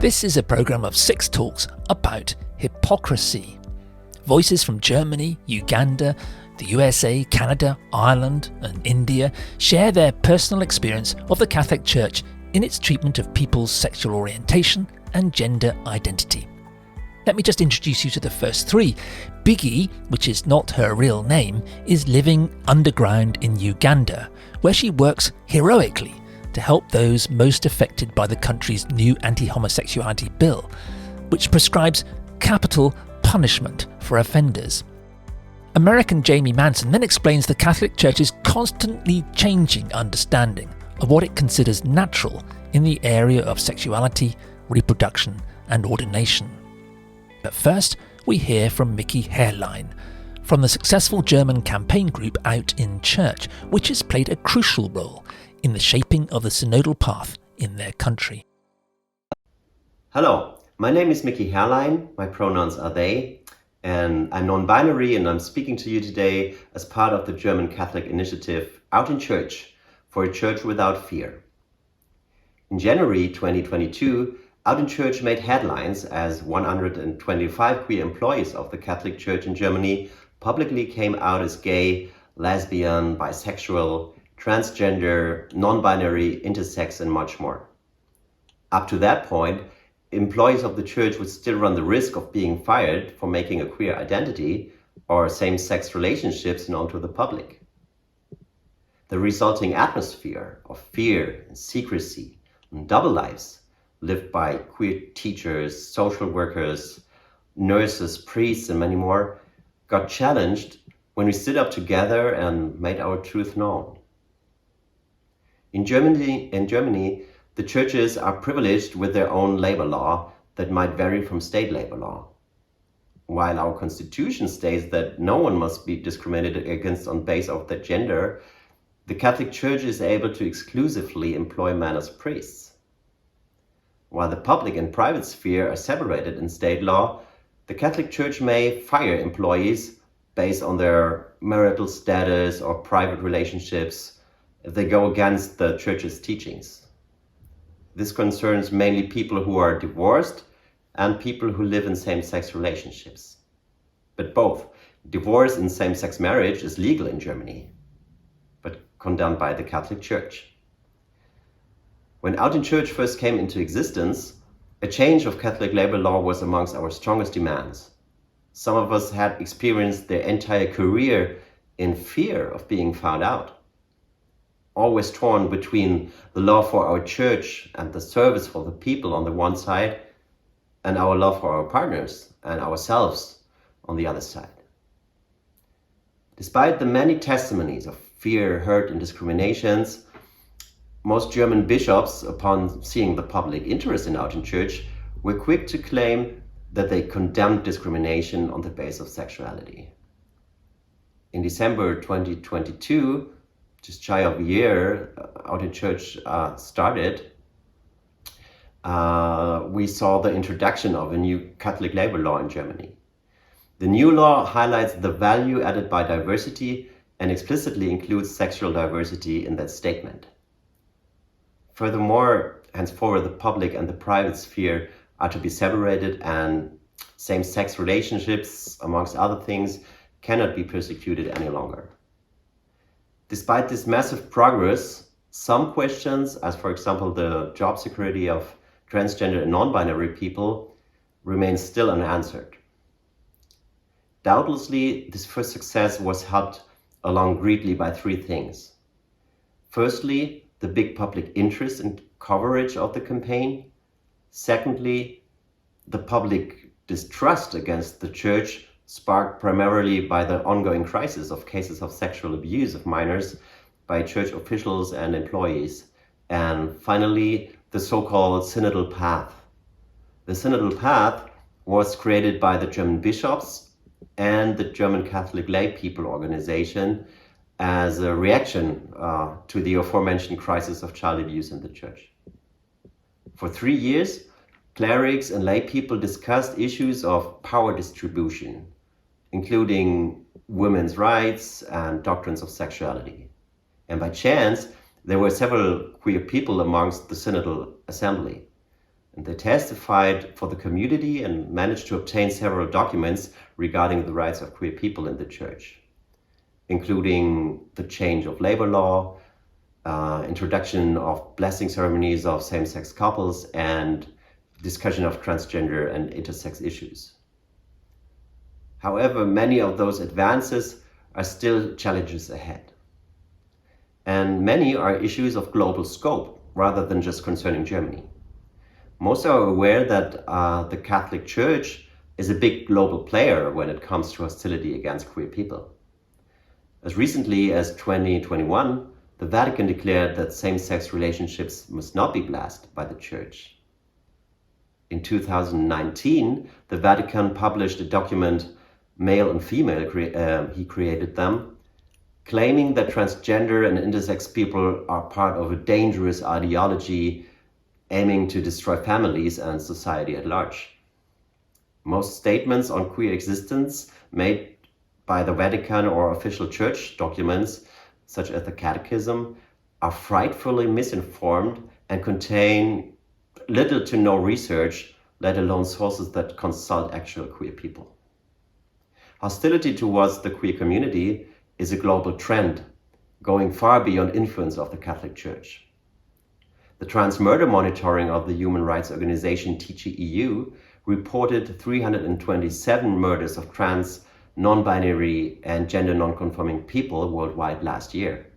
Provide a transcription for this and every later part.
This is a programme of 6 talks about hypocrisy. Voices from Germany, Uganda, the USA, Canada, Ireland and India share their personal experience of the Catholic Church in its treatment of people's sexual orientation and gender identity. Let me just introduce you to the first 3. Biggie, which is not her real name, is living underground in Uganda, where she works heroically to help those most affected by the country's new anti-homosexuality bill, which prescribes capital punishment for offenders. American Jamie Manson then explains the Catholic Church's constantly changing understanding of what it considers natural in the area of sexuality, reproduction and ordination. But first, we hear from Miki Herrlein, from the successful German campaign group Out in Church, which has played a crucial role in the shaping of the synodal path in their country. Hello, my name is Miki Herrlein, my pronouns are they, and I'm non-binary and I'm speaking to you today as part of the German Catholic initiative Out in Church, for a church without fear. In January 2022, Out in Church made headlines as 125 queer employees of the Catholic Church in Germany publicly came out as gay, lesbian, bisexual, transgender, non-binary, intersex and much more. Up to that point, employees of the church would still run the risk of being fired for making a queer identity or same-sex relationships known to the public. The resulting atmosphere of fear and secrecy and double lives lived by queer teachers, social workers, nurses, priests, and many more, got challenged when we stood up together and made our truth known. In Germany, the churches are privileged with their own labor law that might vary from state labor law. While our constitution states that no one must be discriminated against on basis of their gender, the Catholic Church is able to exclusively employ men as priests. While the public and private sphere are separated in state law, the Catholic Church may fire employees based on their marital status or private relationships if they go against the Church's teachings. This concerns mainly people who are divorced and people who live in same-sex relationships. But both divorce and same-sex marriage is legal in Germany, but condemned by the Catholic Church. When Out in Church first came into existence, a change of Catholic labor law was amongst our strongest demands. Some of us had experienced their entire career in fear of being found out. Always torn between the love for our church and the service for the people on the one side, and our love for our partners and ourselves on the other side. Despite the many testimonies of fear, hurt, and discriminations, most German bishops, upon seeing the public interest in Out in Church, were quick to claim that they condemned discrimination on the basis of sexuality. In December 2022, just shy of a year Out in Church started, we saw the introduction of a new Catholic labor law in Germany. The new law highlights the value added by diversity and explicitly includes sexual diversity in that statement. Furthermore, henceforward the public and the private sphere are to be separated, and same-sex relationships, amongst other things, cannot be persecuted any longer. Despite this massive progress, some questions, as for example the job security of transgender and non-binary people, remain still unanswered. Doubtlessly, this first success was helped along greatly by 3 things. Firstly, the big public interest and coverage of the campaign. Secondly, the public distrust against the Church, sparked primarily by the ongoing crisis of cases of sexual abuse of minors by church officials and employees. And finally, the so-called synodal path. The synodal path was created by the German bishops and the German Catholic lay people organization as a reaction to the aforementioned crisis of child abuse in the Church. For 3 years, clerics and lay people discussed issues of power distribution, including women's rights and doctrines of sexuality. And by chance, there were several queer people amongst the synodal assembly. And they testified for the community and managed to obtain several documents regarding the rights of queer people in the church, including the change of labor law, introduction of blessing ceremonies of same-sex couples, and discussion of transgender and intersex issues. However, many of those advances are still challenges ahead. And many are issues of global scope rather than just concerning Germany. Most are aware that the Catholic Church is a big global player when it comes to hostility against queer people. As recently as 2021, the Vatican declared that same-sex relationships must not be blessed by the Church. In 2019, the Vatican published a document, Male and Female, he created them, claiming that transgender and intersex people are part of a dangerous ideology aiming to destroy families and society at large. Most statements on queer existence made by the Vatican or official church documents, such as the Catechism, are frightfully misinformed and contain little to no research, let alone sources that consult actual queer people. Hostility towards the queer community is a global trend, going far beyond influence of the Catholic Church. The trans murder monitoring of the human rights organization TGEU reported 327 murders of trans, non-binary and gender non-conforming people worldwide last year.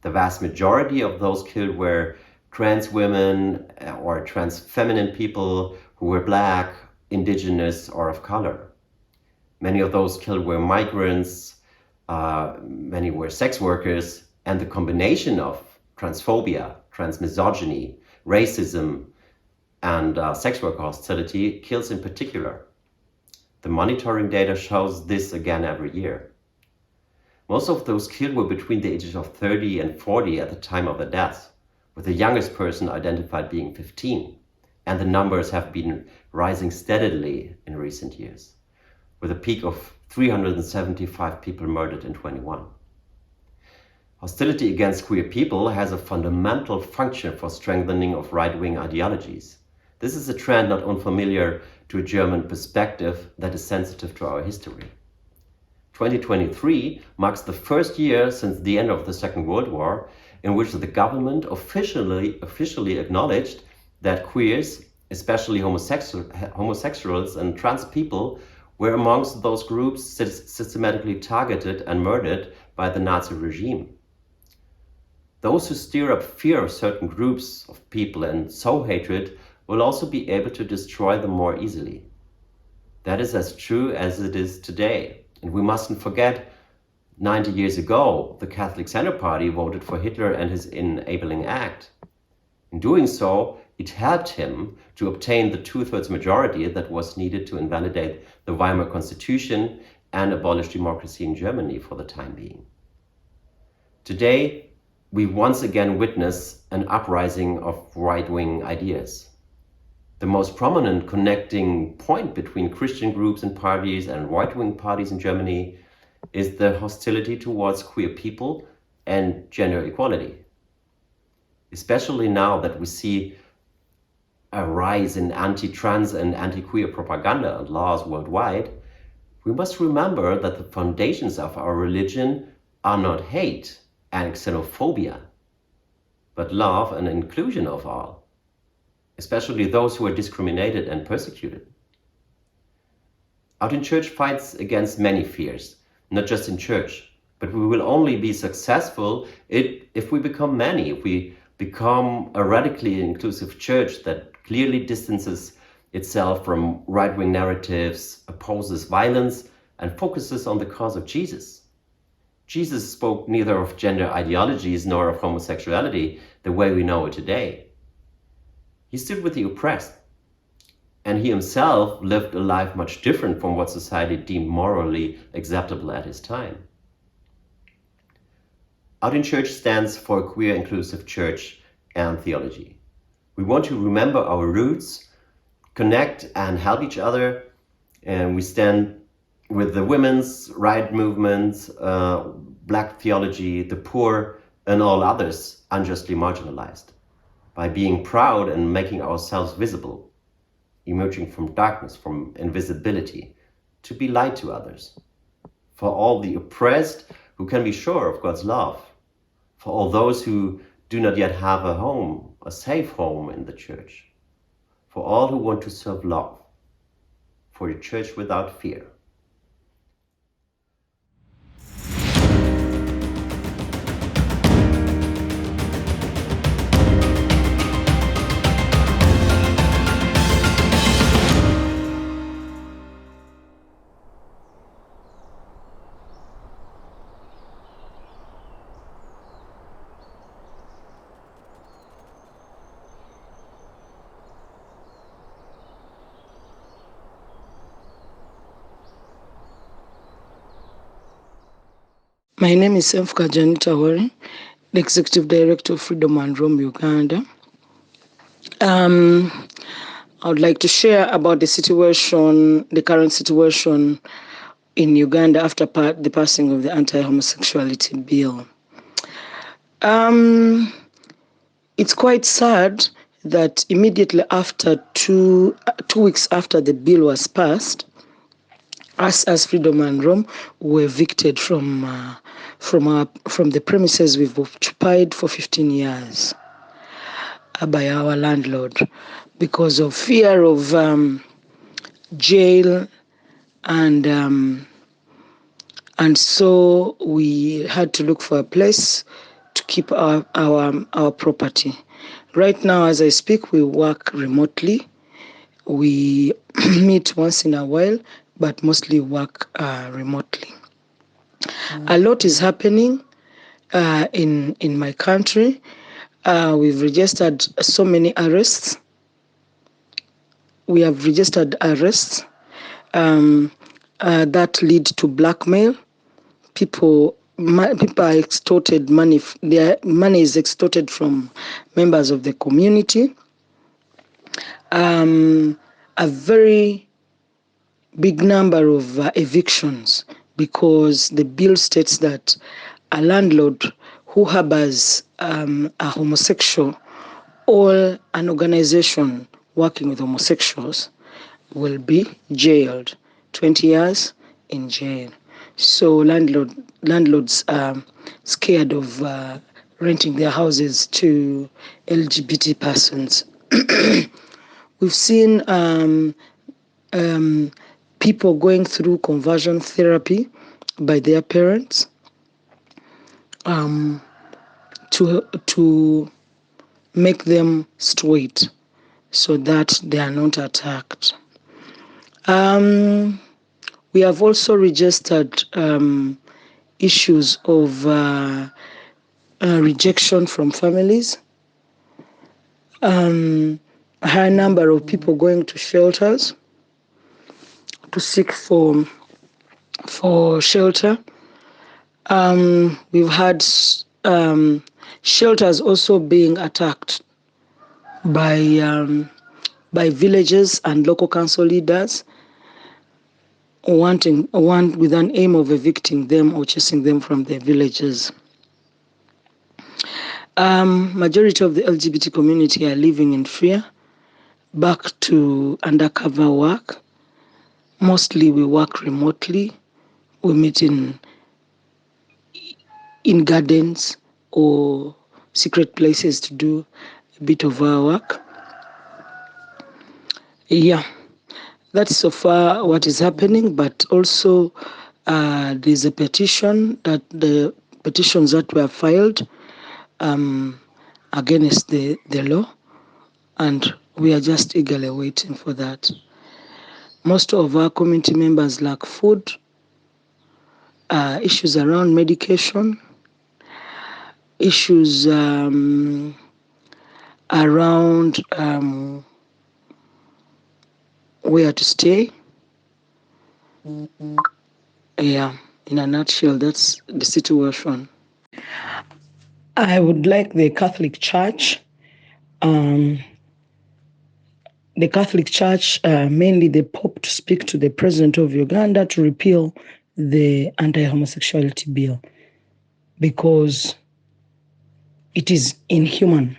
The vast majority of those killed were trans women or trans feminine people who were Black, indigenous, or of color. Many of those killed were migrants, many were sex workers, and the combination of transphobia, transmisogyny, racism, and sex worker hostility kills in particular. The monitoring data shows this again every year. Most of those killed were between the ages of 30 and 40 at the time of their deaths, with the youngest person identified being 15, and the numbers have been rising steadily in recent years, with a peak of 375 people murdered in 21. Hostility against queer people has a fundamental function for strengthening of right-wing ideologies. This is a trend not unfamiliar to a German perspective that is sensitive to our history. 2023 marks the first year since the end of the Second World War in which the government officially acknowledged that queers, especially homosexuals and trans people, were amongst those groups systematically targeted and murdered by the Nazi regime. Those who stir up fear of certain groups of people and sow hatred will also be able to destroy them more easily. That is as true as it is today. And we mustn't forget, 90 years ago, the Catholic Center Party voted for Hitler and his enabling act. In doing so, it helped him to obtain the 2/3 majority that was needed to invalidate the Weimar Constitution and abolish democracy in Germany for the time being. Today, we once again witness an uprising of right-wing ideas. The most prominent connecting point between Christian groups and parties and right-wing parties in Germany is the hostility towards queer people and gender equality. Especially now that we see a rise in anti-trans and anti-queer propaganda and laws worldwide, we must remember that the foundations of our religion are not hate and xenophobia, but love and inclusion of all, especially those who are discriminated and persecuted. Out in Church fights against many fears, not just in church, but we will only be successful if we become many, if we become a radically inclusive church that clearly distances itself from right-wing narratives, opposes violence, and focuses on the cause of Jesus. Jesus spoke neither of gender ideologies nor of homosexuality the way we know it today. He stood with the oppressed, and he himself lived a life much different from what society deemed morally acceptable at his time. Out in Church stands for a queer inclusive church and theology. We want to remember our roots, connect and help each other, and we stand with the women's right movement, Black theology, the poor, and all others unjustly marginalized, by being proud and making ourselves visible. emerging from darkness, from invisibility, to be light to others. For all the oppressed who can be sure of God's love. For all those who do not yet have a home, a safe home in the church. For all who want to serve love. For a church without fear. My name is Chowallur, the Executive Director of Freedom and Rome, Uganda. I would like to share about the current situation in Uganda after the passing of the anti-homosexuality bill. It's quite sad that immediately after two weeks after the bill was passed, us as Freedom and Rome were evicted from the premises we've occupied for 15 years by our landlord because of fear of jail, and so we had to look for a place to keep our property. Right now, as I speak, we work remotely. We meet once in a while, but mostly work remotely. A lot is happening in my country. We've registered so many arrests. We have registered arrests that lead to blackmail. People are extorted money. Their money is extorted from members of the community. A very big number of evictions, because the bill states that a landlord who harbors a homosexual or an organization working with homosexuals will be jailed, 20 years in jail. So landlords are scared of renting their houses to LGBT persons. We've seen people going through conversion therapy by their parents to make them straight so that they are not attacked. We have also registered issues of rejection from families. A high number of people going to shelters to seek for shelter. We've had shelters also being attacked by villages and local council leaders with an aim of evicting them or chasing them from their villages. Majority of the LGBT community are living in fear, back to undercover work. Mostly we work remotely. We meet in gardens or secret places to do a bit of our work. Yeah, that's so far what is happening, but also there's a petitions that were filed against the law, and we are just eagerly waiting for that. Most of our community members lack food, issues around medication, issues around where to stay. Yeah, in a nutshell, that's the situation. I would like the Catholic Church, mainly the Pope, to speak to the President of Uganda to repeal the anti-homosexuality bill, because it is inhuman.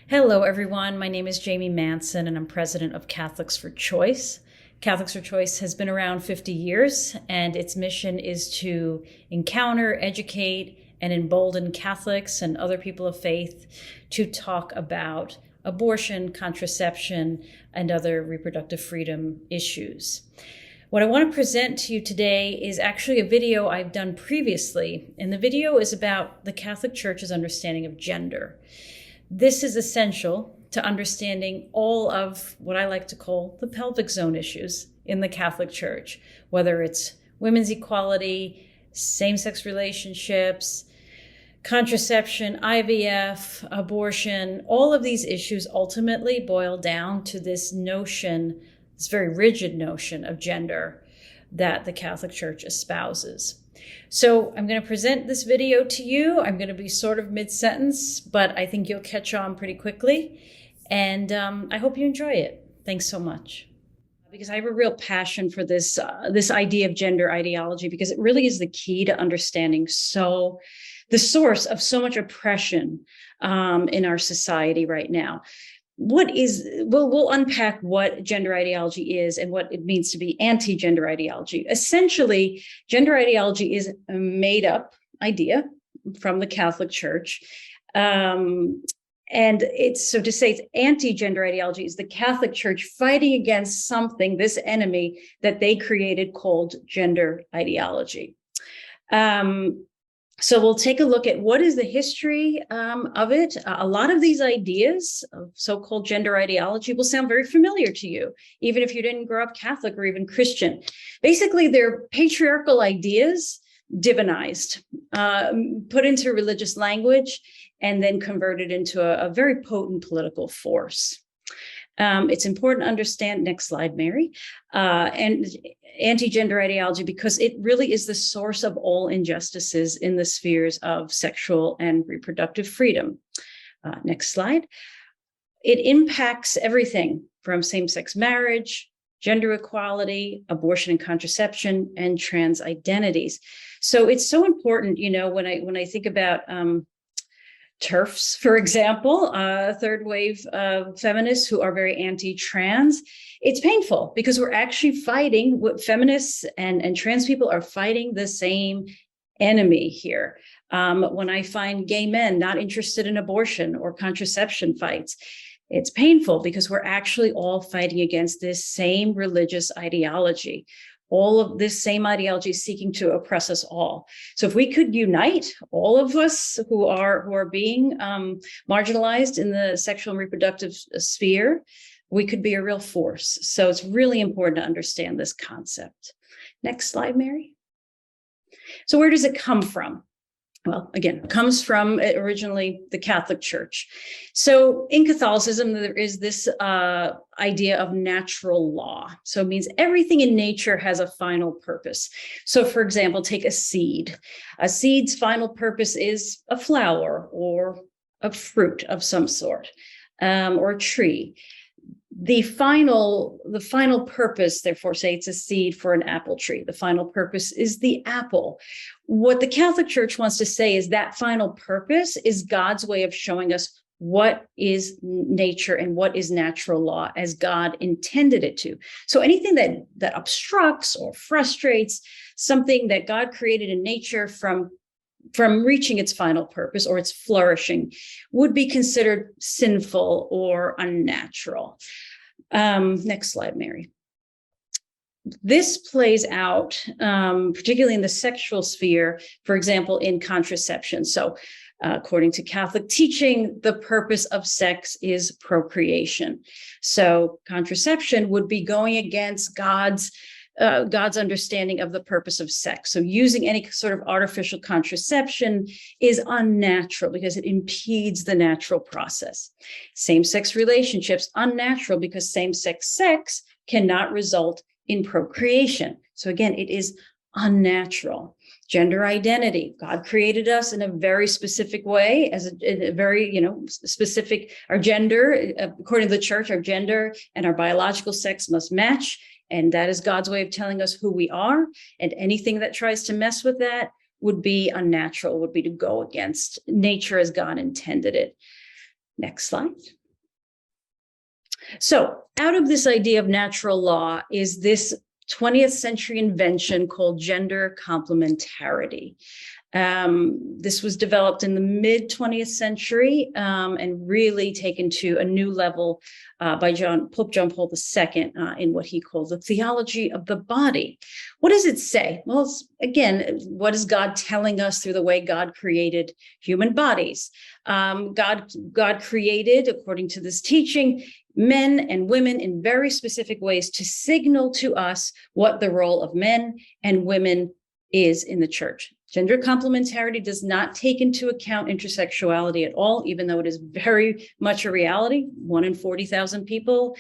Hello, everyone. My name is Jamie Manson, and I'm president of Catholics for Choice. Catholics for Choice has been around 50 years, and its mission is to encounter, educate, and embolden Catholics and other people of faith to talk about abortion, contraception, and other reproductive freedom issues. What I want to present to you today is actually a video I've done previously, and the video is about the Catholic Church's understanding of gender. This is essential to understanding all of what I like to call the pelvic zone issues in the Catholic Church, whether it's women's equality, same-sex relationships, contraception, IVF, abortion. All of these issues ultimately boil down to this notion, this very rigid notion of gender that the Catholic Church espouses. So I'm going to present this video to you. I'm going to be sort of mid-sentence, but I think you'll catch on pretty quickly. And I hope you enjoy it. Thanks so much. Because I have a real passion for this idea of gender ideology, because it really is the key to understanding the source of so much oppression in our society right now. We'll unpack what gender ideology is and what it means to be anti-gender ideology. Essentially, gender ideology is a made-up idea from the Catholic Church. And to say it's anti-gender ideology is the Catholic Church fighting against something, this enemy that they created called gender ideology. So we'll take a look at what is the history of it. A lot of these ideas of so-called gender ideology will sound very familiar to you, even if you didn't grow up Catholic or even Christian. Basically, they're patriarchal ideas, divinized, put into religious language, and then converted into a very potent political force. It's important to understand, next slide, Mary, and anti-gender ideology, because it really is the source of all injustices in the spheres of sexual and reproductive freedom. Next slide. It impacts everything from same-sex marriage, gender equality, abortion and contraception, and trans identities. So it's so important, when I think about TERFs, for example, third wave feminists who are very anti-trans. It's painful because we're actually fighting, what feminists and trans people are fighting the same enemy here. When I find gay men not interested in abortion or contraception fights, it's painful because we're actually all fighting against this same religious ideology. All of this same ideology is seeking to oppress us all. So if we could unite, all of us who are being marginalized in the sexual and reproductive sphere, we could be a real force. So it's really important to understand this concept. Next slide, Mary. So where does it come from? Well, again, it comes from originally the Catholic Church. So in Catholicism, there is this idea of natural law. So it means everything in nature has a final purpose. So for example, take a seed. A seed's final purpose is a flower or a fruit of some sort, or a tree. The final purpose, therefore, say it's a seed for an apple tree. The final purpose is the apple. What the Catholic Church wants to say is that final purpose is God's way of showing us what is nature and what is natural law as God intended it to. So anything that obstructs or frustrates something that God created in nature from reaching its final purpose or its flourishing would be considered sinful or unnatural. Next slide, Mary. This plays out, particularly in the sexual sphere, for example, in contraception. So according to Catholic teaching, the purpose of sex is procreation. So contraception would be going against God's understanding of the purpose of sex. So using any sort of artificial contraception is unnatural because it impedes the natural process. Same-sex relationships, unnatural because same-sex sex cannot result in procreation. So again, it is unnatural. Gender identity. God created us in a very specific way, as a very, specific, our gender, according to the church, our gender and our biological sex must match. And that is God's way of telling us who we are. And anything that tries to mess with that would be unnatural, would be to go against nature as God intended it. Next slide. So out of this idea of natural law is this 20th century invention called gender complementarity. This was developed in the mid 20th century and really taken to a new level by Pope John Paul II in what he called the theology of the body. What does it say? Well, again, what is God telling us through the way God created human bodies? God created, according to this teaching, men and women in very specific ways to signal to us what the role of men and women is in the church. Gender complementarity does not take into account intersexuality at all, even though it is very much a reality. 1 in 40,000 people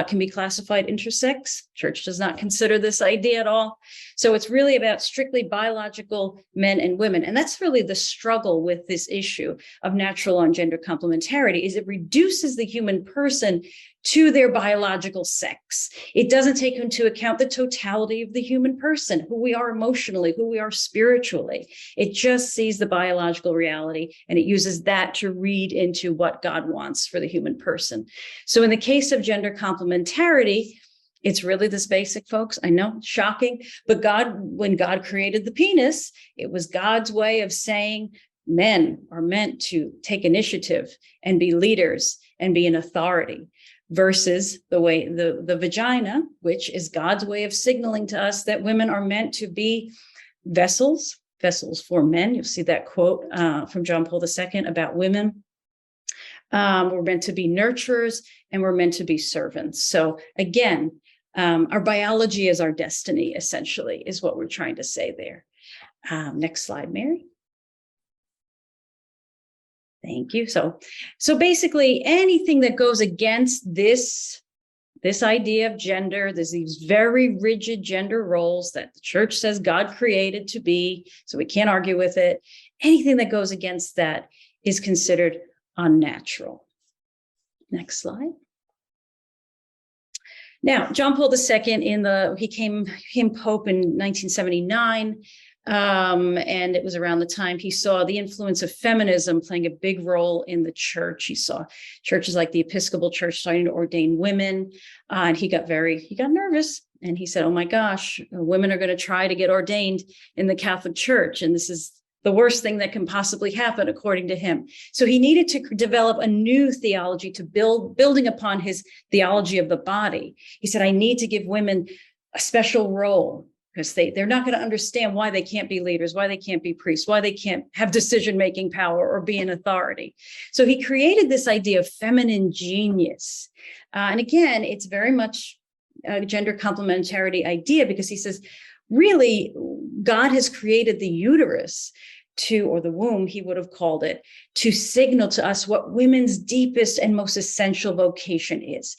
can be classified intersex. Church does not consider this idea at all. So it's really about strictly biological men and women. And that's really the struggle with this issue of natural and gender complementarity, is it reduces the human person to their biological sex. It doesn't take into account the totality of the human person, who we are emotionally, who we are spiritually. It just sees the biological reality, and it uses that to read into what God wants for the human person. So in the case of gender complementarity, it's really this basic, folks. I know, shocking, but when God created the penis, it was God's way of saying men are meant to take initiative and be leaders and be an authority, versus the way the vagina, which is God's way of signaling to us that women are meant to be vessels for men. You'll see that quote from John Paul II about women. We're meant to be nurturers, and we're meant to be servants. So again, our biology is our destiny, essentially, is what we're trying to say there. Next slide, Mary. Thank you. So basically anything that goes against this idea of gender, there's these very rigid gender roles that the church says God created to be, so we can't argue with it. Anything that goes against that is considered unnatural. Next slide. Now, John Paul II, he became Pope in 1979. And it was around the time he saw the influence of feminism playing a big role in the church. He saw churches like the Episcopal Church starting to ordain women, and he got nervous, and he said, "Oh my gosh, women are going to try to get ordained in the Catholic Church, and this is the worst thing that can possibly happen," according to him. So he needed to develop a new theology to building upon his theology of the body. He said, "I need to give women a special role, because they're not going to understand why they can't be leaders, why they can't be priests, why they can't have decision-making power or be an authority." So he created this idea of feminine genius. And again, it's very much a gender complementarity idea, because he says, really, God has created the uterus or the womb, he would have called it, to signal to us what women's deepest and most essential vocation is.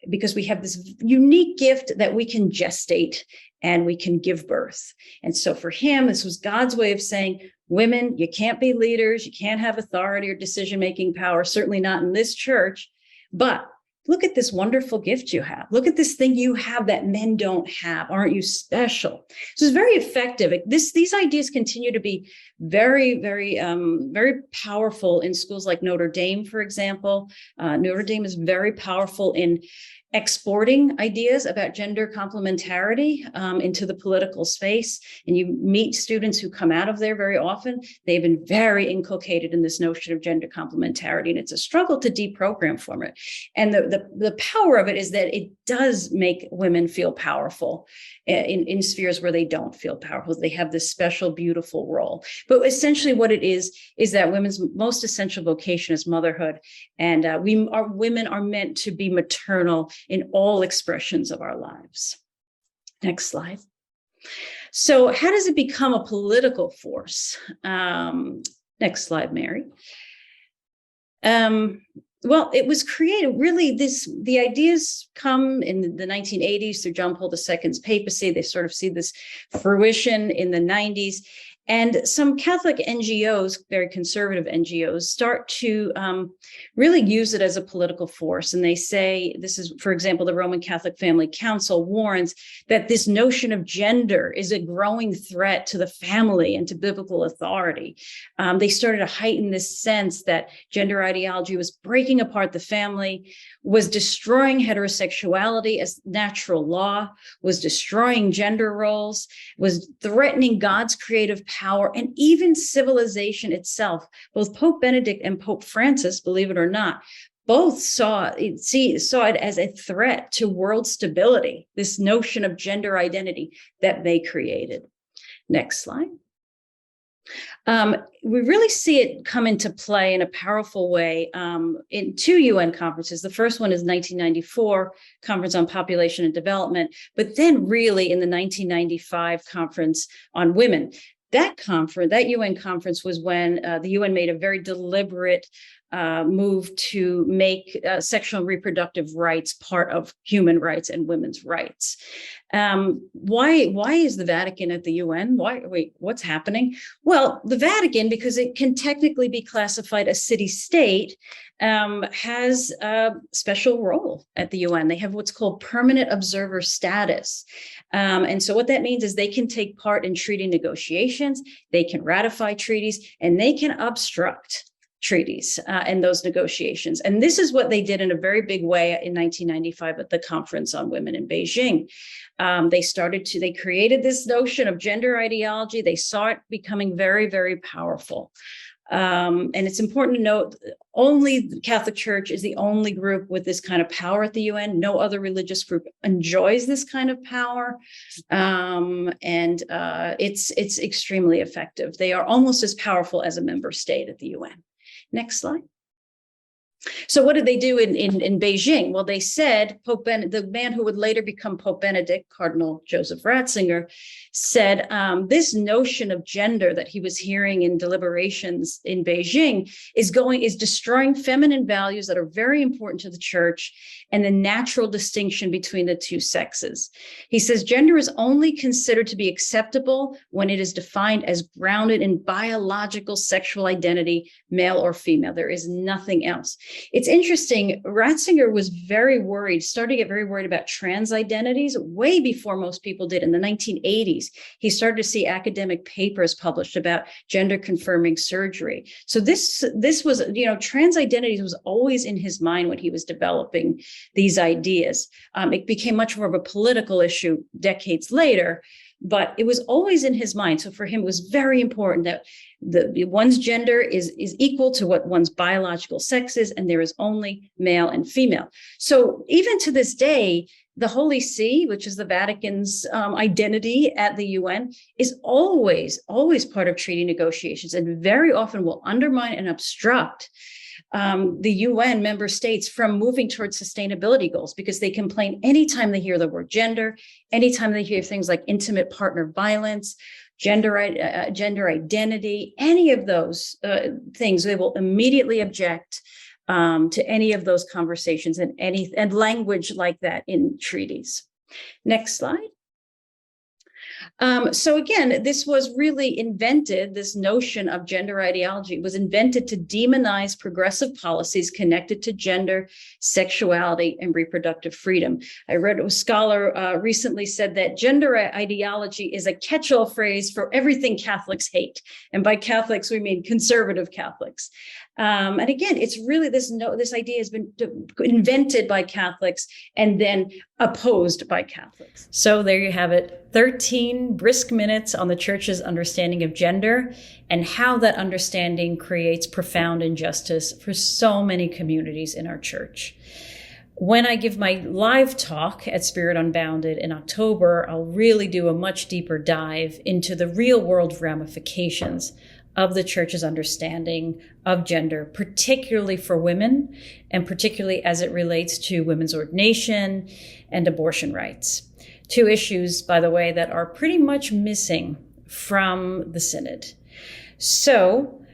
Because we have this unique gift that we can gestate and we can give birth. And so for him, this was God's way of saying, women, you can't be leaders, you can't have authority or decision-making power, certainly not in this church, but look at this wonderful gift you have. Look at this thing you have that men don't have. Aren't you special? So it's very effective. These ideas continue to be very, very, very powerful in schools like Notre Dame, for example. Notre Dame is very powerful in exporting ideas about gender complementarity into the political space. And you meet students who come out of there very often. They've been very inculcated in this notion of gender complementarity, and it's a struggle to deprogram from it. And the power of it is that it does make women feel powerful in spheres where they don't feel powerful. They have this special, beautiful role. But essentially what it is that women's most essential vocation is motherhood. And women are meant to be maternal in all expressions of our lives. Next slide. So how does it become a political force? Next slide, Mary. Well, it was created, really, the ideas come in the 1980s through John Paul II's papacy. They sort of see this fruition in the 90s. And some Catholic NGOs, very conservative NGOs, start to really use it as a political force. And they say, this is, for example, the Roman Catholic Family Council warns that this notion of gender is a growing threat to the family and to biblical authority. They started to heighten this sense that gender ideology was breaking apart the family, was destroying heterosexuality as natural law, was destroying gender roles, was threatening God's creative power, and even civilization itself. Both Pope Benedict and Pope Francis, believe it or not, both saw it as a threat to world stability, this notion of gender identity that they created. Next slide. We really see it come into play in a powerful way in two UN conferences. The first one is 1994 Conference on Population and Development, but then really in the 1995 Conference on Women. That UN conference was when the UN made a very deliberate move to make sexual and reproductive rights part of human rights and women's rights. Why is the Vatican at the UN? What's happening? Well, the Vatican, because it can technically be classified as city-state, has a special role at the UN. They have what's called permanent observer status. And so what that means is they can take part in treaty negotiations, they can ratify treaties, and they can obstruct treaties in those negotiations. And this is what they did in a very big way in 1995 at the Conference on Women in Beijing. They created this notion of gender ideology. They saw it becoming very, very powerful. And it's important to note, only the Catholic Church is the only group with this kind of power at the UN. No other religious group enjoys this kind of power. It's extremely effective. They are almost as powerful as a member state at the UN. Next slide. So what did they do in Beijing? Well, they said, the man who would later become Pope Benedict, Cardinal Joseph Ratzinger, said this notion of gender that he was hearing in deliberations in Beijing is destroying feminine values that are very important to the church and the natural distinction between the two sexes. He says gender is only considered to be acceptable when it is defined as grounded in biological sexual identity, male or female. There is nothing else. It's interesting, Ratzinger was started to get very worried about trans identities way before most people did. In the 1980s, he started to see academic papers published about gender confirming surgery. So this was, trans identities was always in his mind when he was developing these ideas. It became much more of a political issue decades later, but it was always in his mind. So for him, it was very important that one's gender is equal to what one's biological sex is, and there is only male and female. So even to this day, the Holy See, which is the Vatican's identity at the UN, is always part of treaty negotiations, and very often will undermine and obstruct the UN member states from moving towards sustainability goals, because they complain anytime they hear the word gender, anytime they hear things like intimate partner violence, gender identity, any of those things, they will immediately object to any of those conversations and language like that in treaties. Next slide. So again, this was really invented, this notion of gender ideology was invented to demonize progressive policies connected to gender, sexuality, and reproductive freedom. I read a scholar recently said that gender ideology is a catch-all phrase for everything Catholics hate. And by Catholics, we mean conservative Catholics. And again, it's really this idea has been invented by Catholics and then opposed by Catholics. So there you have it, 13 brisk minutes on the Church's understanding of gender and how that understanding creates profound injustice for so many communities in our Church. When I give my live talk at Spirit Unbounded in October, I'll really do a much deeper dive into the real world ramifications of the Church's understanding of gender, particularly for women, and particularly as it relates to women's ordination and abortion rights. Two issues, by the way, that are pretty much missing from the Synod. So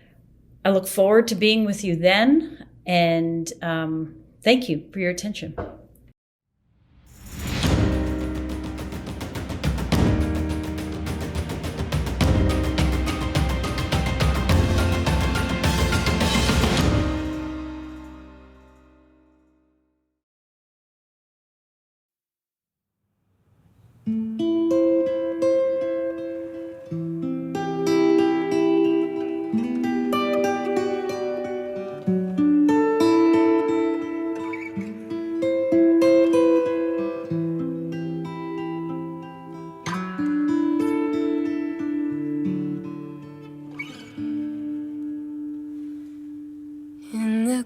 I look forward to being with you then, and thank you for your attention.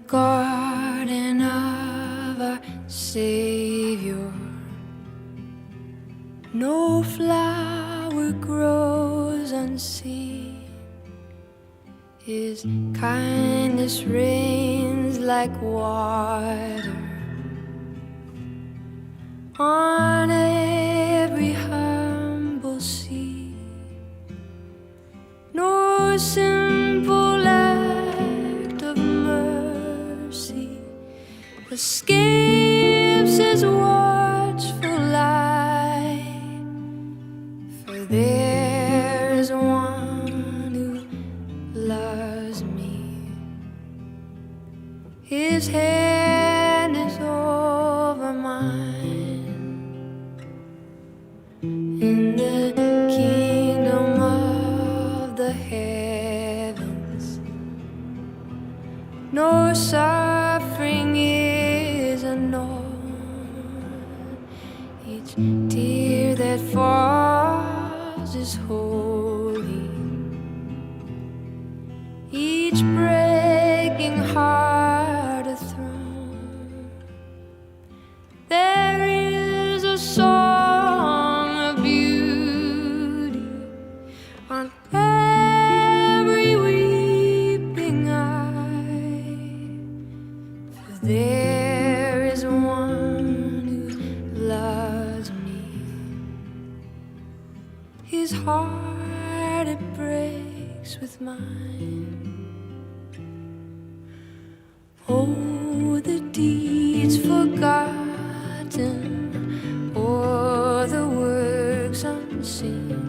garden of our Savior. No flower grows unseen. His kindness rains like water on every humble seed. No simple act of mercy escapes his watchful eye, for there's one who loves me. His hand is over mine. In the kingdom of the heavens, no suffering is unknown. Each tear that falls is holy. Each breaking heart a throne. There is a song of beauty on every weeping eye, for there is one who loves me. His heart it breaks with mine. Oh, the deeds forgotten, or the works unseen,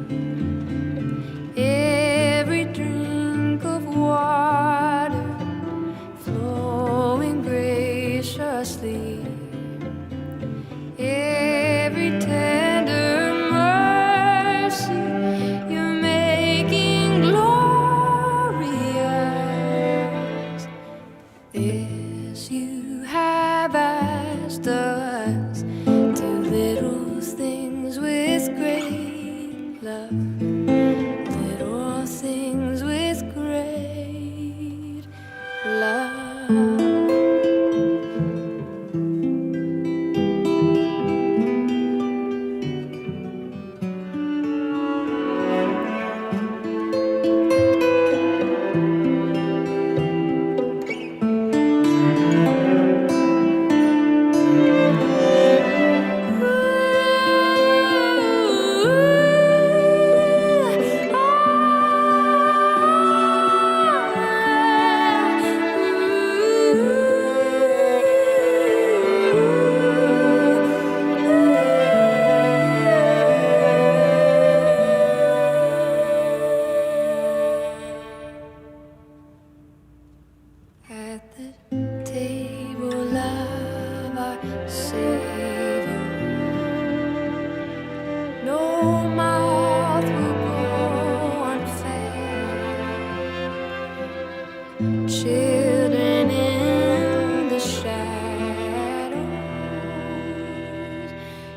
every drink of water flowing graciously, every tender mercy you're making glorious. This you have asked us, do little things with great love, little things with great love. At the table of our Savior, no mouth will go unfed. Children in the shadows,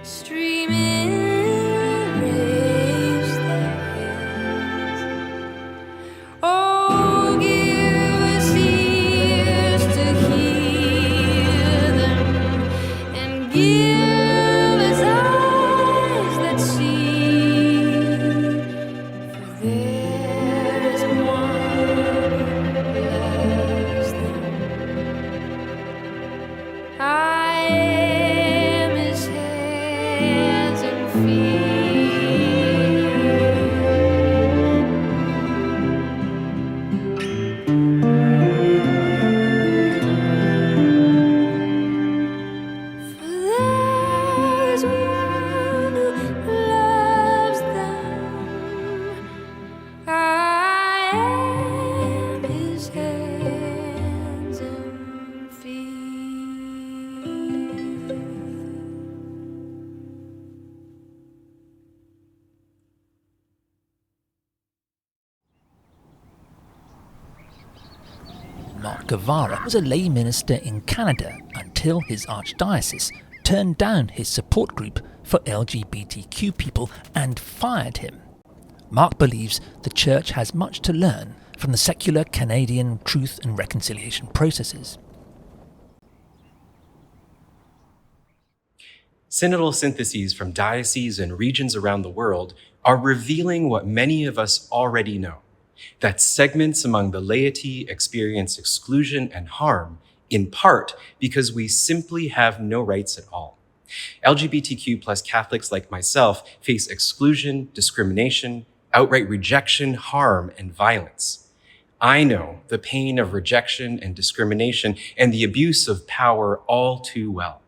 streaming raise their heads. Oh, give us ears to hear them, and give us eyes that see. For there is one who loves them. I am his hands and feet. For there is one who loves them. I am his hands and feet. Mark Guevarra was a lay minister in Canada until his archdiocese turned down his support group for LGBTQ people and fired him. Mark believes the church has much to learn from the secular Canadian truth and reconciliation processes. Synodal syntheses from dioceses and regions around the world are revealing what many of us already know, that segments among the laity experience exclusion and harm, in part because we simply have no rights at all. LGBTQ plus Catholics like myself face exclusion, discrimination, outright rejection, harm, and violence. I know the pain of rejection and discrimination and the abuse of power all too well.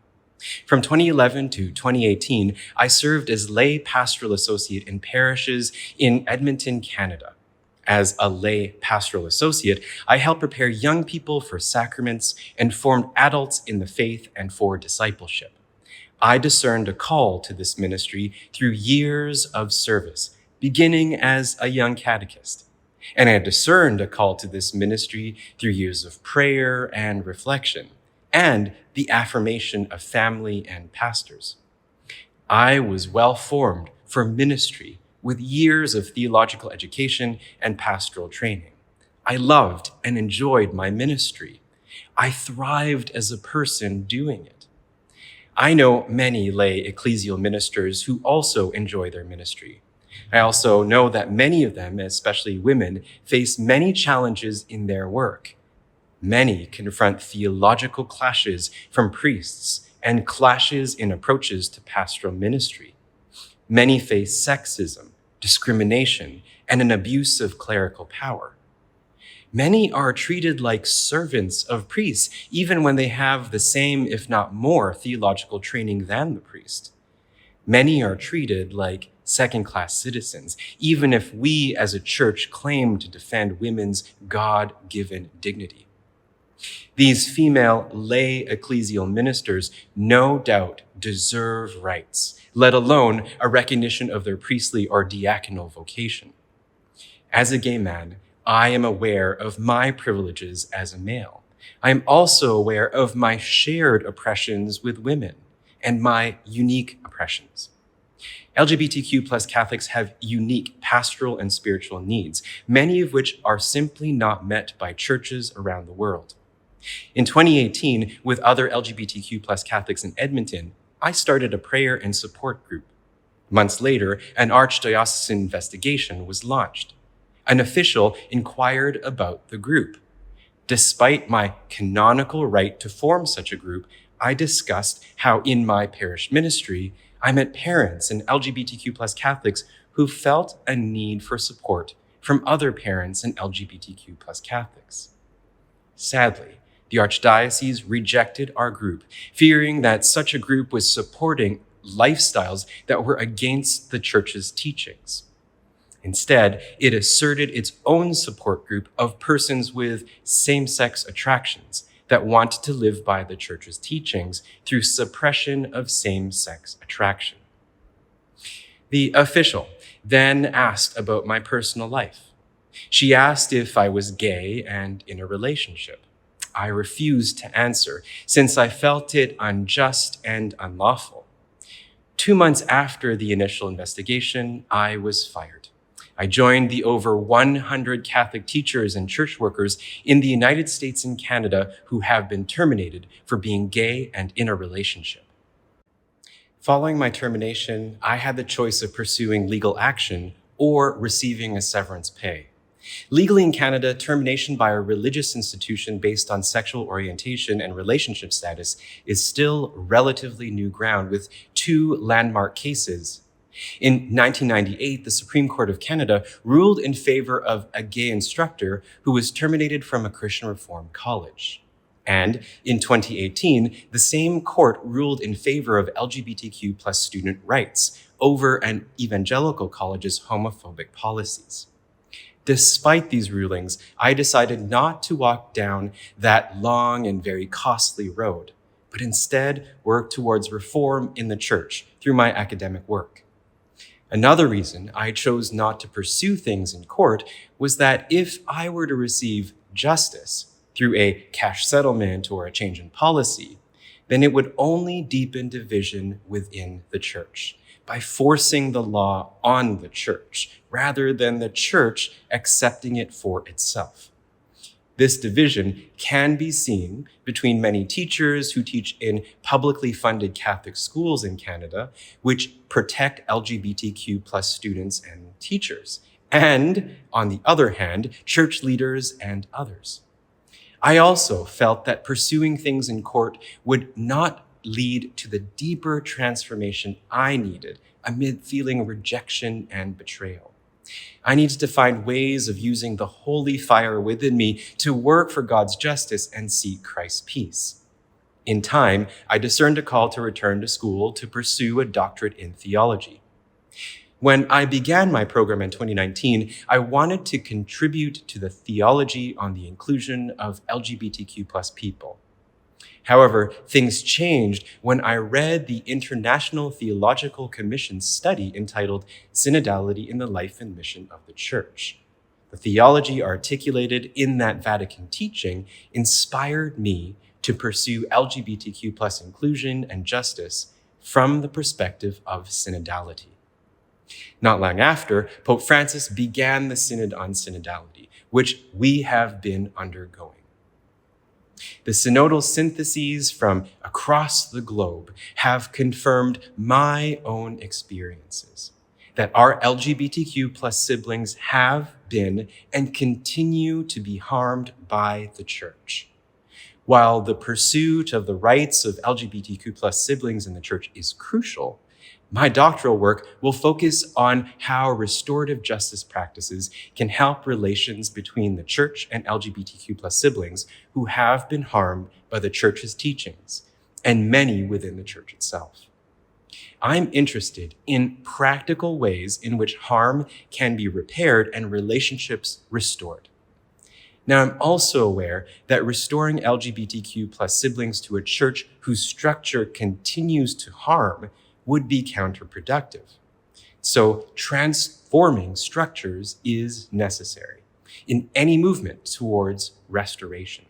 From 2011 to 2018, I served as lay pastoral associate in parishes in Edmonton, Canada. As a lay pastoral associate, I helped prepare young people for sacraments and formed adults in the faith and for discipleship. I discerned a call to this ministry through years of service, beginning as a young catechist. And I discerned a call to this ministry through years of prayer and reflection, and the affirmation of family and pastors. I was well formed for ministry with years of theological education and pastoral training. I loved and enjoyed my ministry. I thrived as a person doing it. I know many lay ecclesial ministers who also enjoy their ministry. I also know that many of them, especially women, face many challenges in their work. Many confront theological clashes from priests and clashes in approaches to pastoral ministry. Many face sexism, discrimination, and an abuse of clerical power. Many are treated like servants of priests, even when they have the same, if not more, theological training than the priest. Many are treated like second-class citizens, even if we as a church claim to defend women's God-given dignity. These female lay ecclesial ministers no doubt deserve rights, let alone a recognition of their priestly or diaconal vocation. As a gay man, I am aware of my privileges as a male. I am also aware of my shared oppressions with women and my unique oppressions. LGBTQ plus Catholics have unique pastoral and spiritual needs, many of which are simply not met by churches around the world. In 2018, with other LGBTQ plus Catholics in Edmonton, I started a prayer and support group. Months later, an archdiocesan investigation was launched. An official inquired about the group. Despite my canonical right to form such a group, I discussed how in my parish ministry, I met parents and LGBTQ plus Catholics who felt a need for support from other parents and LGBTQ plus Catholics. Sadly, the Archdiocese rejected our group, fearing that such a group was supporting lifestyles that were against the Church's teachings. Instead, it asserted its own support group of persons with same-sex attractions that wanted to live by the Church's teachings through suppression of same-sex attraction. The official then asked about my personal life. She asked if I was gay and in a relationship. I refused to answer, since I felt it unjust and unlawful. 2 months after the initial investigation, I was fired. I joined the over 100 Catholic teachers and church workers in the United States and Canada who have been terminated for being gay and in a relationship. Following my termination, I had the choice of pursuing legal action or receiving a severance pay. Legally in Canada, termination by a religious institution based on sexual orientation and relationship status is still relatively new ground, with 2 landmark cases. In 1998, the Supreme Court of Canada ruled in favor of a gay instructor who was terminated from a Christian Reformed college. And in 2018, the same court ruled in favor of LGBTQ plus student rights over an evangelical college's homophobic policies. Despite these rulings, I decided not to walk down that long and very costly road, but instead work towards reform in the church through my academic work. Another reason I chose not to pursue things in court was that if I were to receive justice through a cash settlement or a change in policy, then it would only deepen division within the church by forcing the law on the church rather than the church accepting it for itself. This division can be seen between many teachers who teach in publicly funded Catholic schools in Canada, which protect LGBTQ plus students and teachers, and, on the other hand, church leaders and others. I also felt that pursuing things in court would not lead to the deeper transformation I needed amid feeling rejection and betrayal. I needed to find ways of using the holy fire within me to work for God's justice and seek Christ's peace. In time, I discerned a call to return to school to pursue a doctorate in theology. When I began my program in 2019, I wanted to contribute to the theology on the inclusion of LGBTQ plus people. However, things changed when I read the International Theological Commission's study entitled Synodality in the Life and Mission of the Church. The theology articulated in that Vatican teaching inspired me to pursue LGBTQ plus inclusion and justice from the perspective of synodality. Not long after, Pope Francis began the Synod on Synodality, which we have been undergoing. The synodal syntheses from across the globe have confirmed my own experiences, that our LGBTQ plus siblings have been and continue to be harmed by the church. While the pursuit of the rights of LGBTQ plus siblings in the church is crucial, my doctoral work will focus on how restorative justice practices can help relations between the church and LGBTQ plus siblings who have been harmed by the church's teachings, and many within the church itself. I'm interested in practical ways in which harm can be repaired and relationships restored. Now, I'm also aware that restoring LGBTQ plus siblings to a church whose structure continues to harm would be counterproductive. So transforming structures is necessary in any movement towards restoration.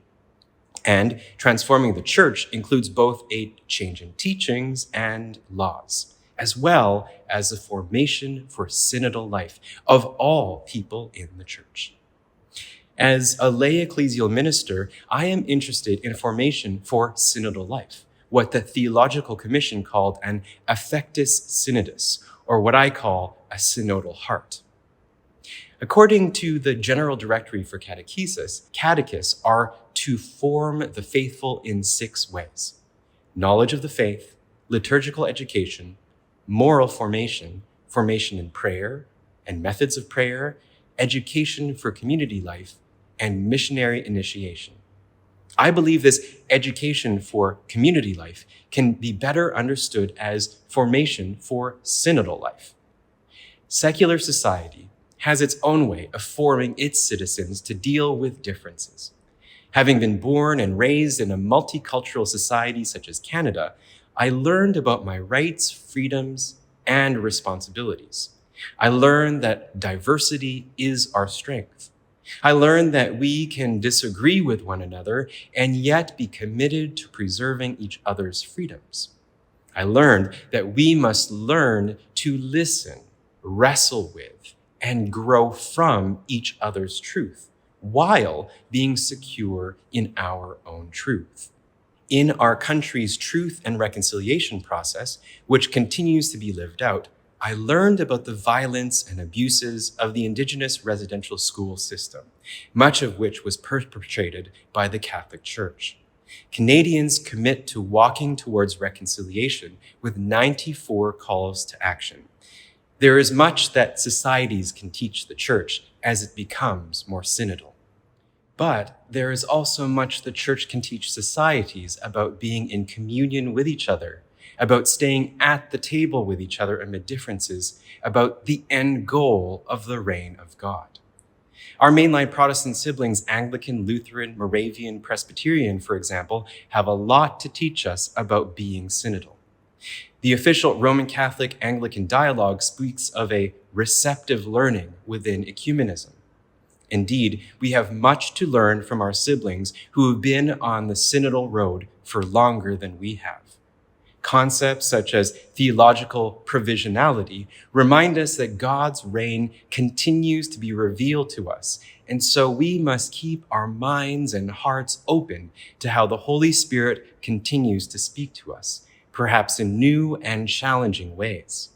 And transforming the church includes both a change in teachings and laws, as well as a formation for synodal life of all people in the church. As a lay ecclesial minister, I am interested in formation for synodal life, what the Theological Commission called an affectus synodus, or what I call a synodal heart. According to the General Directory for Catechesis, catechists are to form the faithful in 6 ways: knowledge of the faith, liturgical education, moral formation, formation in prayer and methods of prayer, education for community life, and missionary initiation. I believe this education for community life can be better understood as formation for synodal life. Secular society has its own way of forming its citizens to deal with differences. Having been born and raised in a multicultural society such as Canada, I learned about my rights, freedoms, and responsibilities. I learned that diversity is our strength. I learned that we can disagree with one another and yet be committed to preserving each other's freedoms. I learned that we must learn to listen, wrestle with, and grow from each other's truth while being secure in our own truth. In our country's truth and reconciliation process, which continues to be lived out, I learned about the violence and abuses of the Indigenous residential school system, much of which was perpetrated by the Catholic Church. Canadians commit to walking towards reconciliation with 94 calls to action. There is much that societies can teach the Church as it becomes more synodal. But there is also much the Church can teach societies about being in communion with each other, about staying at the table with each other amid differences, about the end goal of the reign of God. Our mainline Protestant siblings, Anglican, Lutheran, Moravian, Presbyterian, for example, have a lot to teach us about being synodal. The official Roman Catholic Anglican dialogue speaks of a receptive learning within ecumenism. Indeed, we have much to learn from our siblings who have been on the synodal road for longer than we have. Concepts such as theological provisionality remind us that God's reign continues to be revealed to us, and so we must keep our minds and hearts open to how the Holy Spirit continues to speak to us, perhaps in new and challenging ways.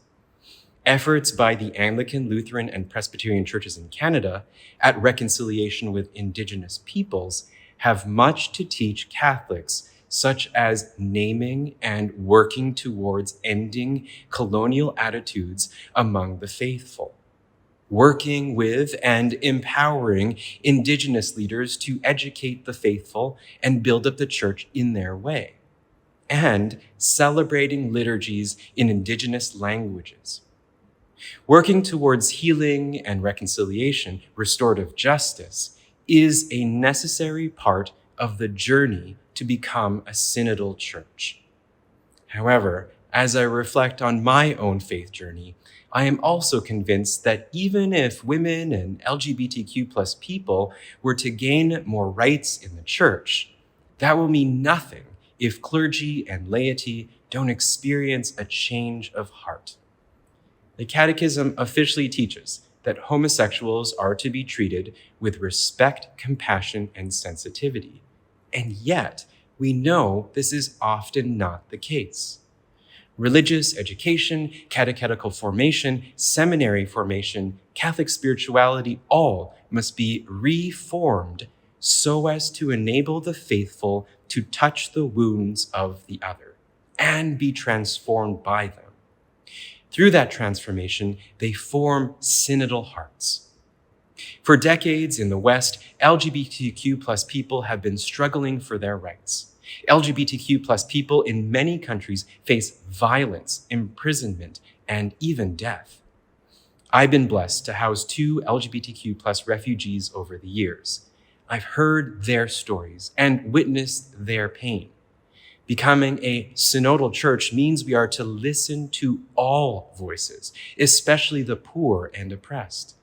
Efforts by the Anglican, Lutheran, and Presbyterian churches in Canada at reconciliation with Indigenous peoples have much to teach Catholics, such as naming and working towards ending colonial attitudes among the faithful, working with and empowering Indigenous leaders to educate the faithful and build up the church in their way, and celebrating liturgies in Indigenous languages. Working towards healing and reconciliation, restorative justice, is a necessary part of the journey to become a synodal church. However, as I reflect on my own faith journey, I am also convinced that even if women and LGBTQ+ people were to gain more rights in the church, that will mean nothing if clergy and laity don't experience a change of heart. The Catechism officially teaches that homosexuals are to be treated with respect, compassion, and sensitivity. And yet, we know this is often not the case. Religious education, catechetical formation, seminary formation, Catholic spirituality, all must be reformed so as to enable the faithful to touch the wounds of the other and be transformed by them. Through that transformation, they form synodal hearts. For decades in the West, LGBTQ+ people have been struggling for their rights. LGBTQ+ people in many countries face violence, imprisonment, and even death. I've been blessed to house 2 LGBTQ+ refugees over the years. I've heard their stories and witnessed their pain. Becoming a synodal church means we are to listen to all voices, especially the poor and oppressed.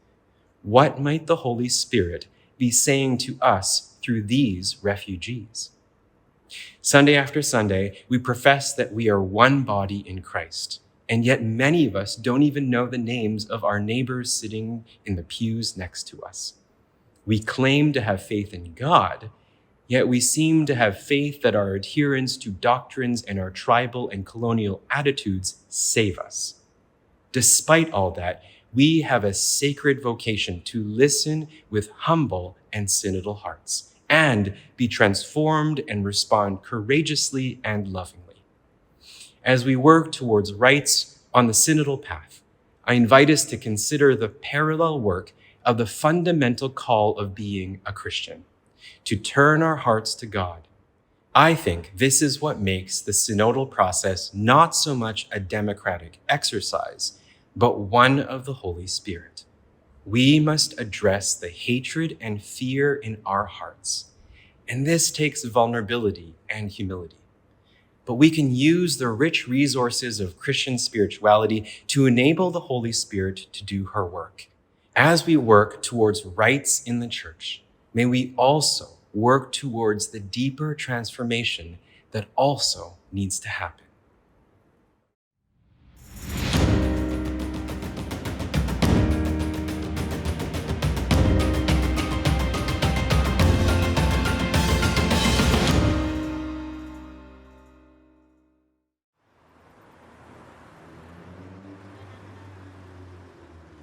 What might the Holy Spirit be saying to us through these refugees? Sunday after Sunday, we profess that we are one body in Christ, and yet many of us don't even know the names of our neighbors sitting in the pews next to us. We claim to have faith in God, yet we seem to have faith that our adherence to doctrines and our tribal and colonial attitudes save us. Despite all that, we have a sacred vocation to listen with humble and synodal hearts and be transformed and respond courageously and lovingly. As we work towards rights on the synodal path, I invite us to consider the parallel work of the fundamental call of being a Christian, to turn our hearts to God. I think this is what makes the synodal process not so much a democratic exercise, but one of the Holy Spirit. We must address the hatred and fear in our hearts, and this takes vulnerability and humility. But we can use the rich resources of Christian spirituality to enable the Holy Spirit to do her work. As we work towards rights in the church, may we also work towards the deeper transformation that also needs to happen.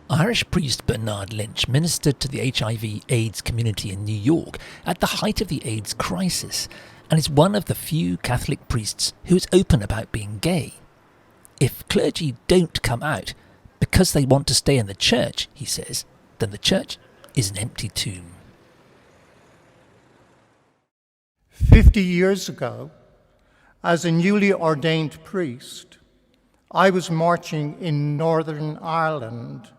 Irish priest Bernárd Lynch ministered to the HIV/AIDS community in New York at the height of the AIDS crisis and is one of the few Catholic priests who is open about being gay. If clergy don't come out because they want to stay in the church, he says, then the church is an empty tomb. 50 years ago, as a newly ordained priest, I was marching in Northern Ireland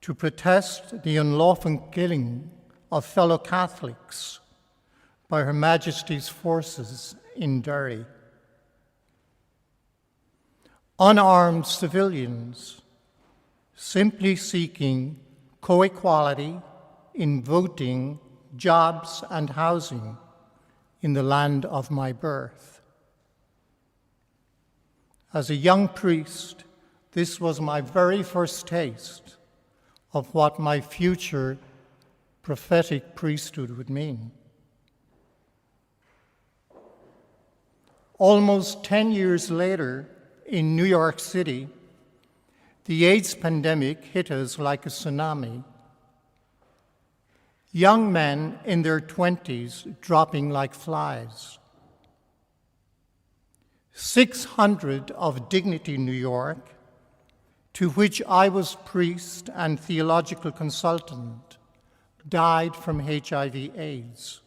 to protest the unlawful killing of fellow Catholics by Her Majesty's forces in Derry. Unarmed civilians simply seeking co-equality in voting, jobs, and housing in the land of my birth. As a young priest, this was my very first taste of what my future prophetic priesthood would mean. Almost 10 years later, in New York City, the AIDS pandemic hit us like a tsunami. Young men in their 20s dropping like flies. 600 of Dignity New York, to which I was priest and theological consultant, died from HIV/AIDS.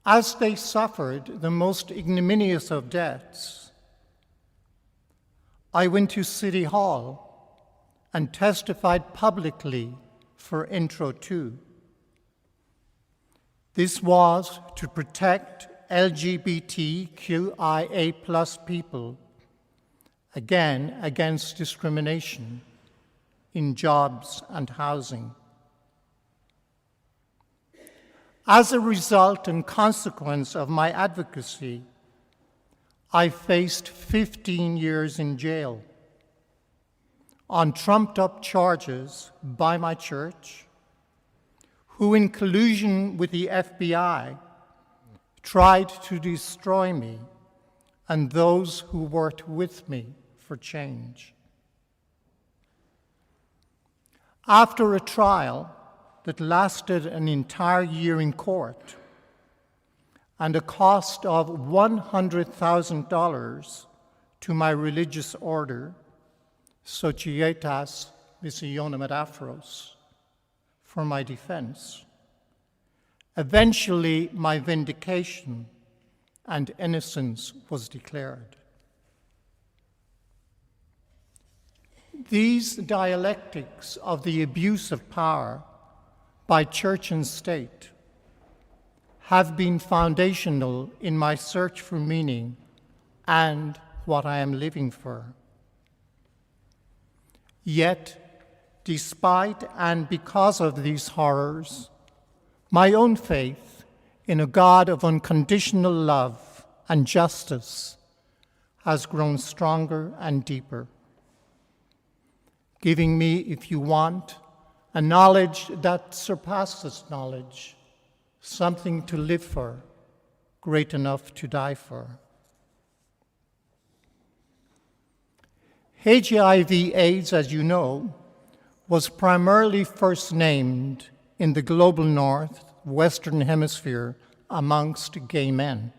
As they suffered the most ignominious of deaths, I went to City Hall and testified publicly for Intro 2. This was to protect LGBTQIA+ people, again, against discrimination in jobs and housing. As a result and consequence of my advocacy, I faced 15 years in jail on trumped-up charges by my church, who in collusion with the FBI tried to destroy me and those who worked with me for change. After a trial that lasted an entire year in court and a cost of $100,000 to my religious order, Societas Missionem et Afros, for my defense, eventually my vindication and innocence was declared. These dialectics of the abuse of power by church and state have been foundational in my search for meaning and what I am living for. Yet, despite and because of these horrors, my own faith in a God of unconditional love and justice has grown stronger and deeper, giving me, if you want, a knowledge that surpasses knowledge, something to live for, great enough to die for. HIV/AIDS, as you know, was primarily first named in the global north, Western Hemisphere, amongst gay men.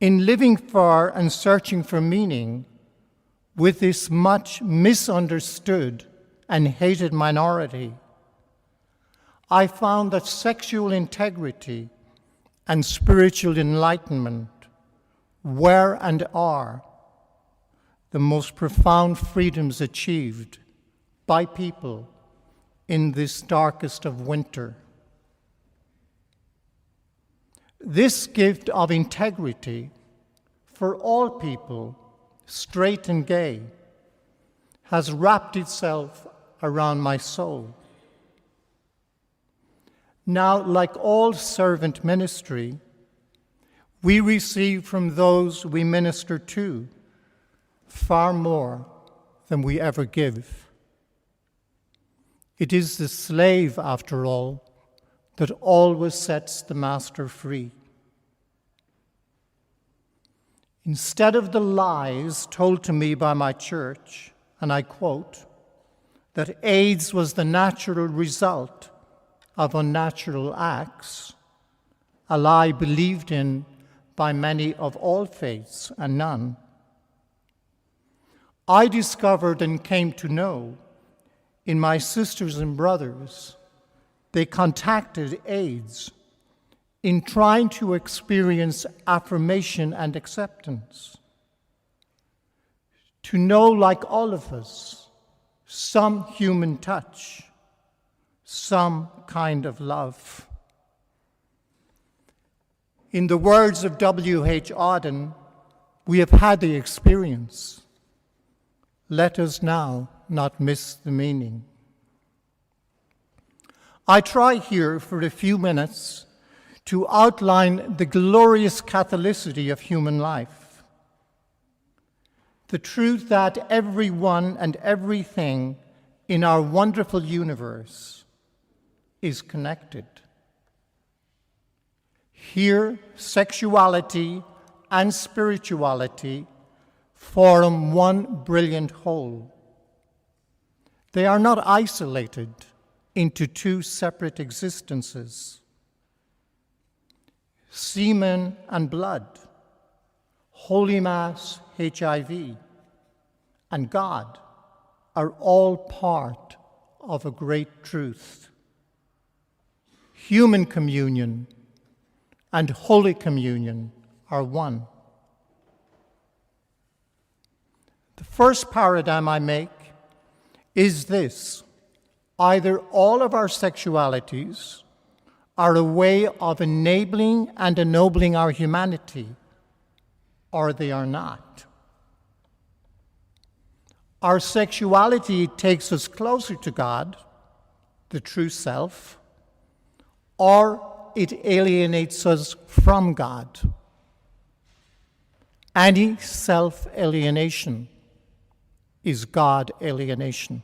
In living for and searching for meaning with this much misunderstood and hated minority, I found that sexual integrity and spiritual enlightenment were and are the most profound freedoms achieved by people in this darkest of winter. This gift of integrity for all people, straight and gay, has wrapped itself around my soul. Now, like all servant ministry, we receive from those we minister to far more than we ever give. It is the slave, after all, that always sets the master free. Instead of the lies told to me by my church, and I quote, that AIDS was the natural result of unnatural acts, a lie believed in by many of all faiths and none, I discovered and came to know in my sisters and brothers they contracted AIDS in trying to experience affirmation and acceptance, to know, like all of us, some human touch, some kind of love. In the words of W.H. Auden, we have had the experience. Let us now not miss the meaning. I try here for a few minutes to outline the glorious Catholicity of human life. The truth that everyone and everything in our wonderful universe is connected. Here, sexuality and spirituality form one brilliant whole. They are not isolated into two separate existences. Semen and blood, Holy Mass, HIV, and God are all part of a great truth. Human communion and Holy Communion are one. The first paradigm I make is this: either all of our sexualities are a way of enabling and ennobling our humanity, or they are not. Our sexuality takes us closer to God, the true self, or it alienates us from God. Any self-alienation is God alienation.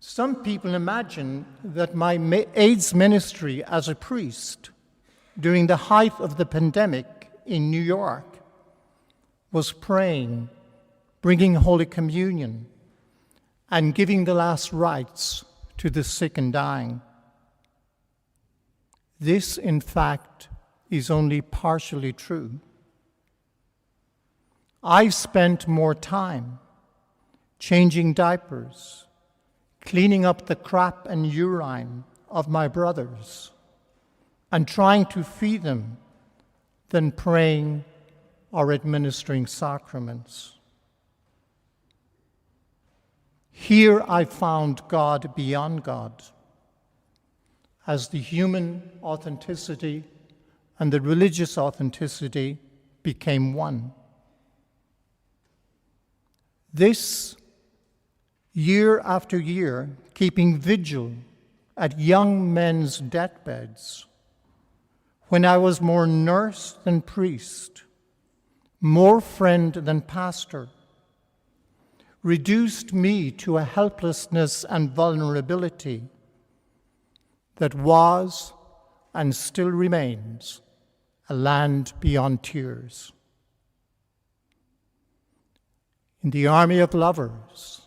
Some people imagine that my AIDS ministry as a priest during the height of the pandemic in New York was praying, bringing Holy Communion, and giving the last rites to the sick and dying. This, in fact, is only partially true. I spent more time changing diapers, cleaning up the crap and urine of my brothers, and trying to feed them than praying or administering sacraments. Here I found God beyond God, as the human authenticity and the religious authenticity became one. This, year after year, keeping vigil at young men's deathbeds, when I was more nurse than priest, more friend than pastor, reduced me to a helplessness and vulnerability that was and still remains a land beyond tears. In the army of lovers,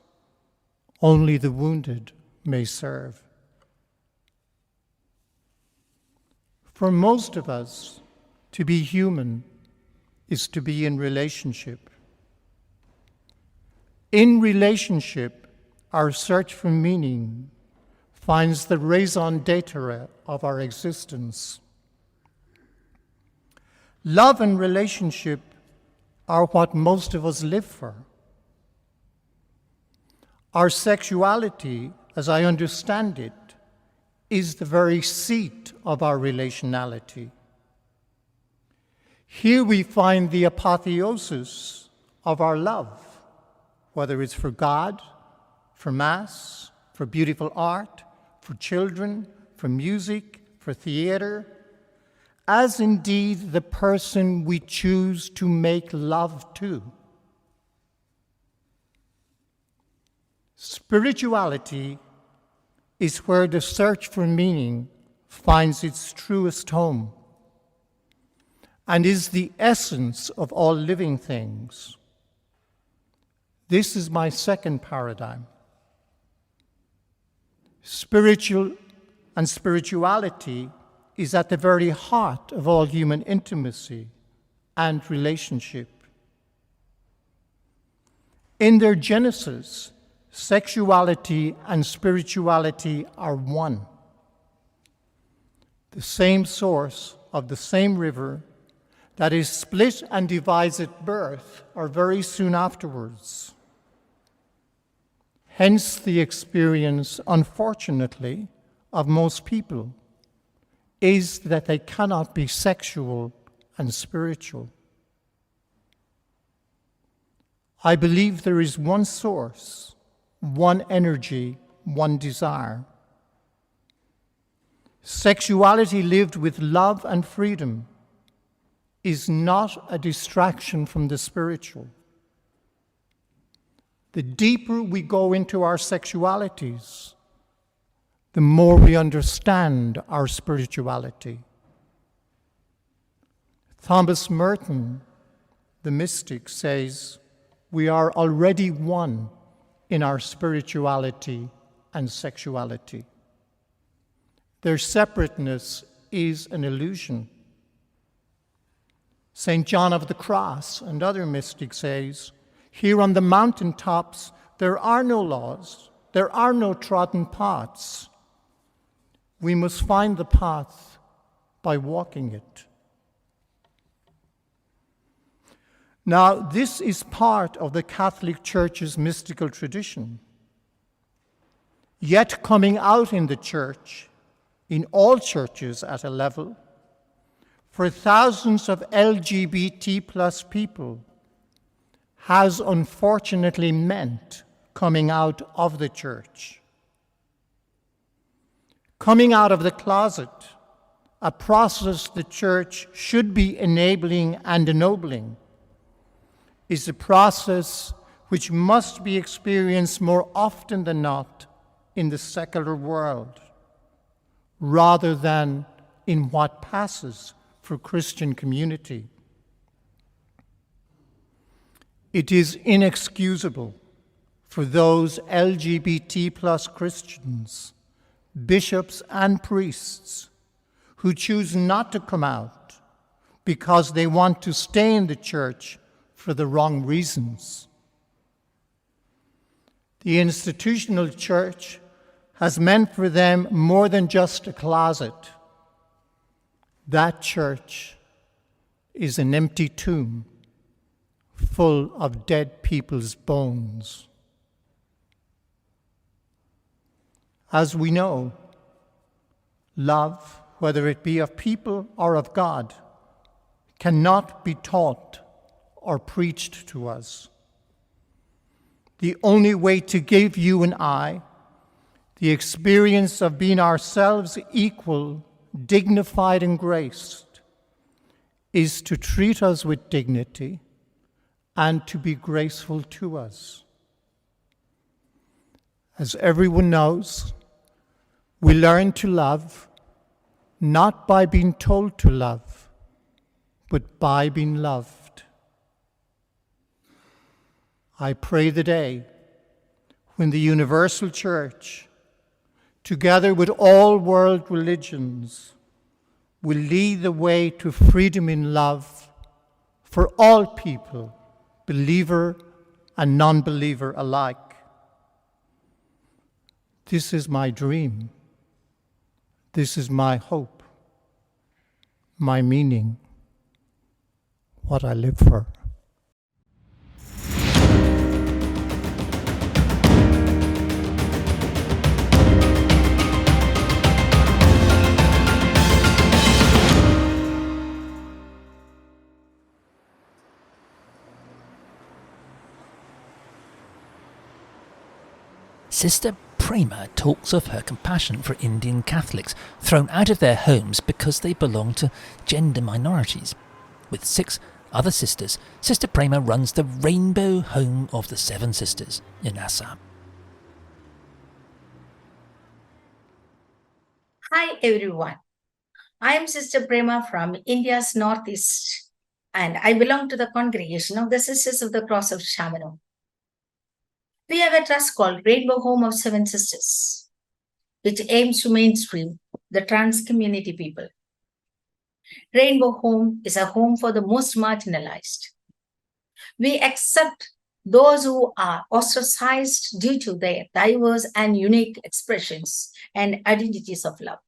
only the wounded may serve. For most of us, to be human is to be in relationship. In relationship, our search for meaning finds the raison d'etre of our existence. Love and relationship are what most of us live for. Our sexuality, as I understand it, is the very seat of our relationality. Here we find the apotheosis of our love, whether it's for God, for Mass, for beautiful art, for children, for music, for theater, as indeed the person we choose to make love to. Spirituality is where the search for meaning finds its truest home and is the essence of all living things. This is my second paradigm. Spirituality is at the very heart of all human intimacy and relationship. In their genesis, sexuality and spirituality are one. The same source of the same river that is split and divides at birth or very soon afterwards. Hence the experience, unfortunately, of most people is that they cannot be sexual and spiritual. I believe there is one source, one energy, one desire. Sexuality lived with love and freedom is not a distraction from the spiritual. The deeper we go into our sexualities, the more we understand our spirituality. Thomas Merton, the mystic, says, we are already one in our spirituality and sexuality. Their separateness is an illusion. St. John of the Cross and other mystics says, here on the mountaintops, there are no laws, there are no trodden paths. We must find the path by walking it. Now, this is part of the Catholic Church's mystical tradition. Yet coming out in the Church, in all churches at a level, for thousands of LGBT plus people has unfortunately meant coming out of the Church. Coming out of the closet, a process the Church should be enabling and ennobling, is a process which must be experienced more often than not in the secular world, rather than in what passes for Christian community. It is inexcusable for those LGBT plus Christians, bishops and priests, who choose not to come out because they want to stay in the Church for the wrong reasons. The institutional Church has meant for them more than just a closet. That Church is an empty tomb full of dead people's bones. As we know, love, whether it be of people or of God, cannot be taught or preached to us. The only way to give you and I the experience of being ourselves equal, dignified, and graced is to treat us with dignity and to be graceful to us. As everyone knows, we learn to love not by being told to love, but by being loved. I pray the day when the universal Church, together with all world religions, will lead the way to freedom in love for all people, believer and non-believer alike. This is my dream. This is my hope, my meaning, what I live for. Sister Prema talks of her compassion for Indian Catholics thrown out of their homes because they belong to gender minorities. With 6 other sisters, Sister Prema runs the Rainbow Home of the 7 Sisters in Assam. Hi everyone, I am Sister Prema from India's Northeast and I belong to the congregation of the Sisters of the Cross of Chowallur. We have a trust called Rainbow Home of 7 Sisters, which aims to mainstream the trans community people. Rainbow Home is a home for the most marginalized. We accept those who are ostracized due to their diverse and unique expressions and identities of love.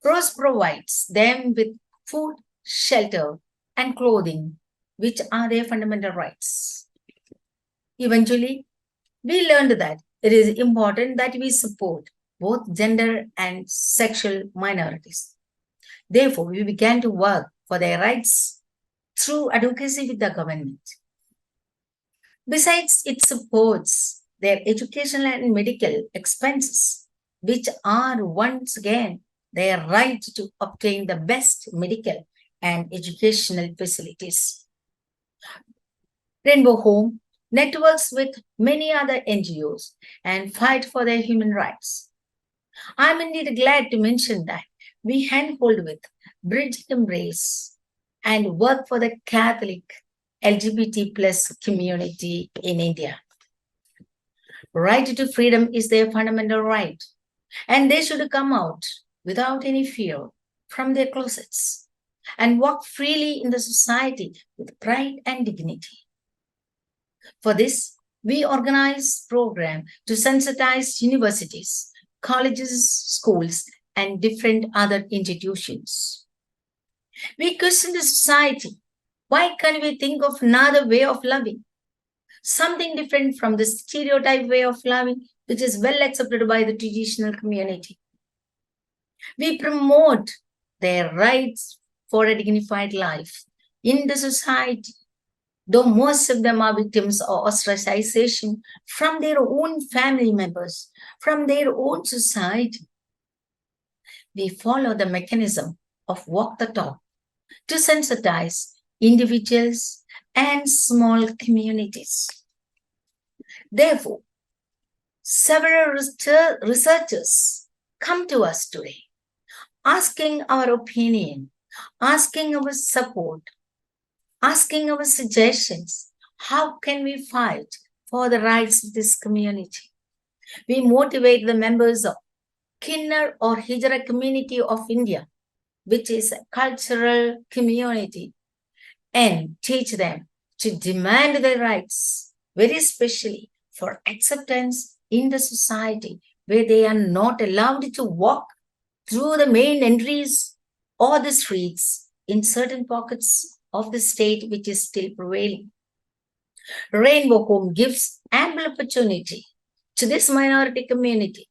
Rose provides them with food, shelter, and clothing, which are their fundamental rights. Eventually, we learned that it is important that we support both gender and sexual minorities. Therefore, we began to work for their rights through advocacy with the government. Besides, it supports their educational and medical expenses, which are once again their right to obtain the best medical and educational facilities. Rainbow Home networks with many other NGOs and fight for their human rights. I'm indeed glad to mention that we handhold with Bridge Embrace and work for the Catholic LGBT plus community in India. Right to freedom is their fundamental right, and they should come out without any fear from their closets and walk freely in the society with pride and dignity. For this, we organize program to sensitize universities, colleges, schools, and different other institutions. We question the society. Why can't we think of another way of loving? Something different from the stereotype way of loving, which is well accepted by the traditional community. We promote their rights for a dignified life in the society, though most of them are victims of ostracization from their own family members, from their own society. We follow the mechanism of walk the talk to sensitize individuals and small communities. Therefore, several researchers come to us today, asking our opinion, asking our support, asking our suggestions. How can we fight for the rights of this community? We motivate the members of Kinnar or Hijra community of India, which is a cultural community, and teach them to demand their rights, very especially for acceptance in the society where they are not allowed to walk through the main entries or the streets in certain pockets of the state which is still prevailing. Rainbow Home gives ample opportunity to this minority community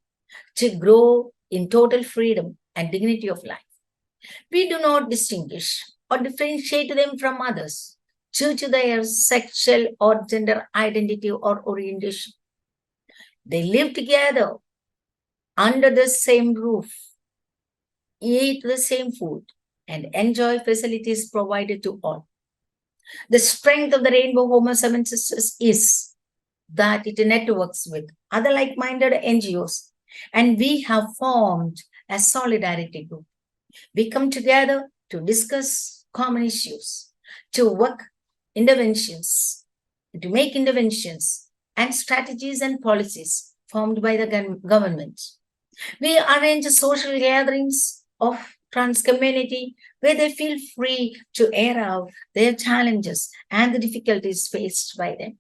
to grow in total freedom and dignity of life. We do not distinguish or differentiate them from others due to their sexual or gender identity or orientation. They live together under the same roof, eat the same food, and enjoy facilities provided to all. The strength of the Rainbow Home of Seven Sisters is that it networks with other like-minded NGOs, and we have formed a solidarity group. We come together to discuss common issues, to work interventions, to make interventions and strategies and policies formed by the government. We arrange social gatherings of trans community where they feel free to air out their challenges and the difficulties faced by them.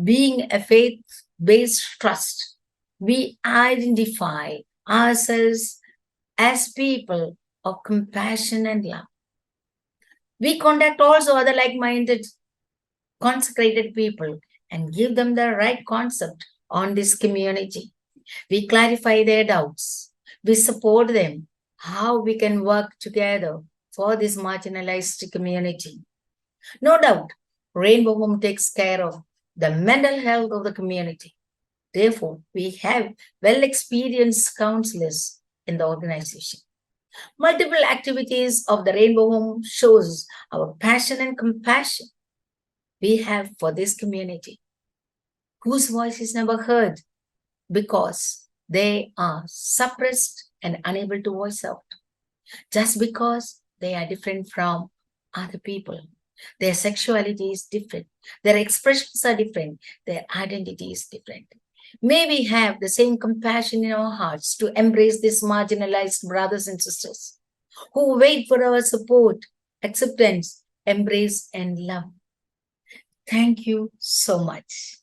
Being a faith-based trust, we identify ourselves as people of compassion and love. We contact also other like-minded, consecrated people and give them the right concept on this community. We clarify their doubts. We support them, how we can work together for this marginalized community. No doubt, Rainbow Home takes care of the mental health of the community. Therefore, we have well-experienced counselors in the organization. Multiple activities of the Rainbow Home shows our passion and compassion we have for this community, whose voice is never heard because they are suppressed and unable to voice out, just because they are different from other people. Their sexuality is different, their expressions are different, their identity is different. May we have the same compassion in our hearts to embrace these marginalized brothers and sisters who wait for our support, acceptance, embrace, and love. Thank you so much.